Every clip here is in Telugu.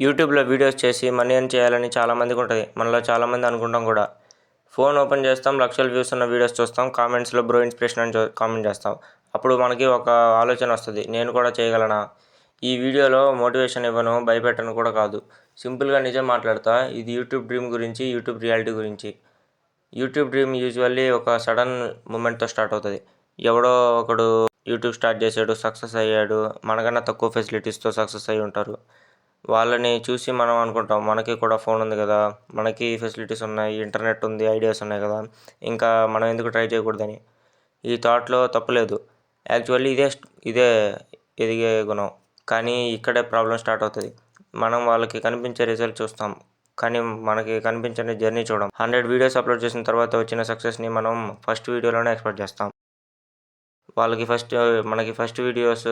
యూట్యూబ్లో వీడియోస్ చేసి మనీ ఎర్న్ చేయాలని చాలామందికి ఉంటుంది. మనలో చాలామంది అనుకుంటాం కూడా. ఫోన్ ఓపెన్ చేస్తాం, లక్షల వ్యూస్ ఉన్న వీడియోస్ చూస్తాం, కామెంట్స్లో బ్రో ఇన్స్పిరేషన్ అని కామెంట్ చేస్తాం. అప్పుడు మనకి ఒక ఆలోచన వస్తుంది, నేను కూడా చేయగలనా. ఈ వీడియోలో మోటివేషన్ ఇవ్వను, భయపెట్టను కూడా కాదు. సింపుల్గా నిజం మాట్లాడతా. ఇది యూట్యూబ్ డ్రీమ్ గురించి, యూట్యూబ్ రియాలిటీ గురించి. యూట్యూబ్ డ్రీమ్ యూజువల్లీ ఒక సడన్ మూమెంట్తో స్టార్ట్ అవుతుంది. ఎవడో ఒకడు యూట్యూబ్ స్టార్ట్ చేశాడు, సక్సెస్ అయ్యాడు, మనకన్నా తక్కువ ఫెసిలిటీస్తో సక్సెస్ అయ్యి ఉంటారు. వాళ్ళని చూసి మనం అనుకుంటాం, మనకి కూడా ఫోన్ ఉంది కదా, మనకి ఫెసిలిటీస్ ఉన్నాయి, ఇంటర్నెట్ ఉంది, ఐడియాస్ ఉన్నాయి కదా, ఇంకా మనం ఎందుకు ట్రై చేయకూడదని. ఈ థాట్లో తప్పులేదు. యాక్చువల్లీ ఇదే ఎదిగే గుణం. కానీ ఇక్కడే ప్రాబ్లం స్టార్ట్ అవుతుంది. మనం వాళ్ళకి కనిపించే రిజల్ట్ చూస్తాం, కానీ మనకి కనిపించని జర్నీ చూడం. 100 వీడియోస్ అప్లోడ్ చేసిన తర్వాత వచ్చిన సక్సెస్ని మనం ఫస్ట్ వీడియోలోనే ఎక్స్పెక్ట్ చేస్తాం. మనకి first videos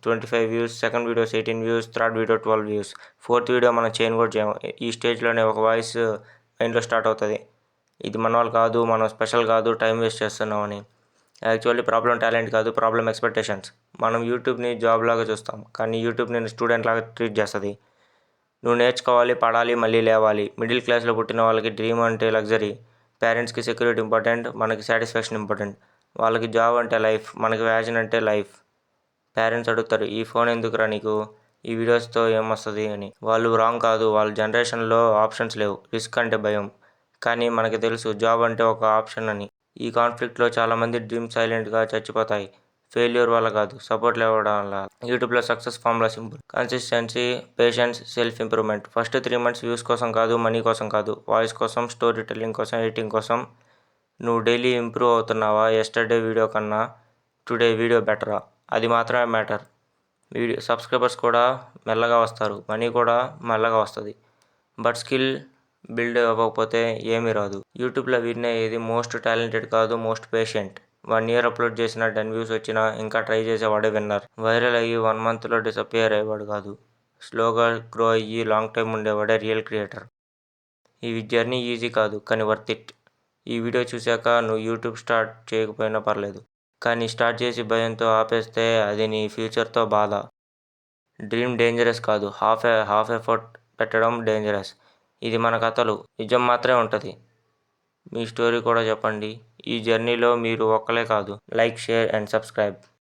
25 views, second videos 18 views, third video 12 views, fourth video మనం చేయను కూడా చేయము. ఈ స్టేజ్లోనే ఒక వాయిస్ మైండ్లో స్టార్ట్ అవుతుంది, ఇది మన వాళ్ళు కాదు, మనం స్పెషల్ కాదు, టైం వేస్ట్ చేస్తున్నామని. యాక్చువల్లీ ప్రాబ్లం టాలెంట్ కాదు, ప్రాబ్లం ఎక్స్పెక్టేషన్స్. మనం యూట్యూబ్ని జాబ్ లాగా చూస్తాం, కానీ యూట్యూబ్ నేను స్టూడెంట్ లాగా ట్రీట్ చేస్తుంది. నువ్వు నేర్చుకోవాలి, పడాలి, మళ్ళీ లేవాలి. మిడిల్ క్లాస్లో పుట్టిన వాళ్ళకి డ్రీమ్ అంటే లగ్జరీ, పేరెంట్స్కి సెక్యూరిటీ ఇంపార్టెంట్, మనకి సాటిస్ఫాక్షన్ ఇంపార్టెంట్. వాళ్ళకి జాబ్ అంటే లైఫ్, మనకి వ్యాషన్ అంటే లైఫ్. పేరెంట్స్ అడుగుతారు, ఈ ఫోన్ ఎందుకురా నీకు, ఈ వీడియోస్తో ఏమొస్తుంది అని. వాళ్ళు రాంగ్ కాదు, వాళ్ళ జనరేషన్లో ఆప్షన్స్ లేవు, రిస్క్ అంటే భయం. కానీ మనకి తెలుసు జాబ్ అంటే ఒక ఆప్షన్ అని. ఈ కాన్ఫ్లిక్ట్లో చాలామంది డ్రీమ్స్ సైలెంట్గా చచ్చిపోతాయి. ఫెయిల్యూర్ వల్ల కాదు, సపోర్ట్ లేవడం వల్ల. యూట్యూబ్లో success formula simple: consistency, patience, self improvement. First 3 months views కోసం కాదు, మనీ కోసం కాదు, వాయిస్ కోసం, స్టోరీ టెల్లింగ్ కోసం, ఎడిటింగ్ కోసం. నువ్వు డైలీ ఇంప్రూవ్ అవుతున్నావా? ఎస్టర్డే వీడియో కన్నా టుడే వీడియో బెటరా? అది మాత్రమే మ్యాటర్. సబ్స్క్రైబర్స్ కూడా మెల్లగా వస్తారు, మనీ కూడా మెల్లగా వస్తుంది. బట్ స్కిల్ బిల్డ్ అవ్వకపోతే ఏమీ రాదు. యూట్యూబ్లో విన్ అయ్యేది మోస్ట్ టాలెంటెడ్ కాదు, మోస్ట్ పేషెంట్. 1 year అప్లోడ్ చేసిన 10 వ్యూస్ వచ్చినా ఇంకా ట్రై చేసేవాడే విన్నర్. వైరల్ అయ్యి 1 monthలో డిసప్పియర్ అయ్యేవాడు కాదు, స్లోగా గ్రో అయ్యి లాంగ్ టైం ఉండేవాడే రియల్ క్రియేటర్. ఈ జర్నీ ఈజీ కాదు, కానీ వర్త్ ఇట్. ఈ వీడియో చూశాక నువ్వు యూట్యూబ్ స్టార్ట్ చేయకపోయినా పర్లేదు, కానీ స్టార్ట్ చేసి భయంతో ఆపేస్తే అది నీ ఫ్యూచర్తో బాధ. డ్రీమ్ డేంజరస్ కాదు, హాఫ్ ఎఫర్ట్ పెట్టడం డేంజరస్. ఇది మన కథలు, నిజం మాత్రమే ఉంటుంది. మీ స్టోరీ కూడా చెప్పండి. ఈ జర్నీలో మీరు ఒక్కలే కాదు. Like, share and subscribe.